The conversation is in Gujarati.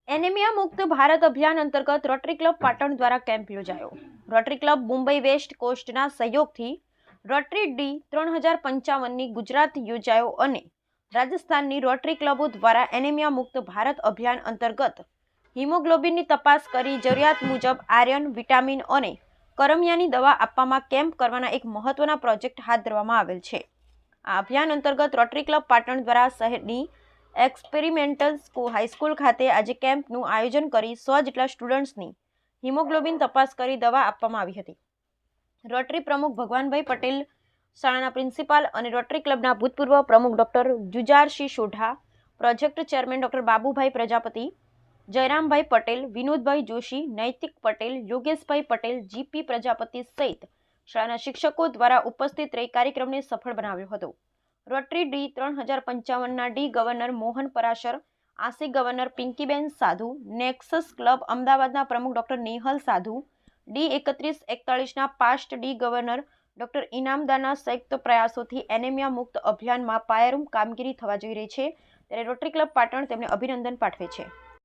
એનિમિયા મુક્ત ભારત અભિયાન અંતર્ગત રોટરી ક્લબ પાટણ દ્વારા કેમ્પ યોજાયો. રોટરી ક્લબ મુંબઈ વેસ્ટ કોસ્ટના સહયોગથી રોટરી ડી 3055ની ગુજરાત યોજાયો અને રાજસ્થાનની રોટરી ક્લબો દ્વારા એનિમિયા મુક્ત ભારત અભિયાન અંતર્ગત હિમોગ્લોબિનની તપાસ કરી જરૂરિયાત મુજબ આયર્ન, વિટામિન અને કરમિયાની દવા આપવામાં કેમ્પ કરવાના એક મહત્વના પ્રોજેક્ટ હાથ ધરવામાં આવેલ છે. આ અભિયાન અંતર્ગત રોટરી ક્લબ પાટણ દ્વારા શહેરની એક્સપેરિમેન્ટલ હાઈસ્કૂલ ખાતે આજે કેમ્પનું આયોજન કરી 100 જેટલા સ્ટુડન્ટ્સની હિમોગ્લોબિન તપાસ કરી દવા આપવામાં આવી હતી. રોટરી પ્રમુખ ભગવાનભાઈ પટેલ, શાળાના પ્રિન્સિપાલ અને રોટરી ક્લબના ભૂતપૂર્વ પ્રમુખ doctor Jujarsinh Sodha, project chairman doctor Babubhai Prajapati, Jayrambhai Patel, Vinodbhai Joshi, Naitik Patel, Yogeshbhai Patel, GP Prajapati સહિત શાળાના શિક્ષકો દ્વારા ઉપસ્થિત રહી કાર્યક્રમને સફળ બનાવ્યો હતો. રોટરી ડી 3055ના ડી ગવર્નર મોહન પરાશર, આશિક governor Pinkiben Sadhu, Nexus club અમદાવાદના પ્રમુખ ડોક્ટર નેહલ સાધુ, ડી 3141ના પાસ્ટ ડી ગવર્નર ડોક્ટર ઇનામદારના સંયુક્ત પ્રયાસોથી એનિમિયા મુક્ત અભિયાનમાં પાયારૂપ કામગીરી થવા જઈ રહી છે ત્યારે રોટરી ક્લબ પાટણ તેમને અભિનંદન પાઠવે છે.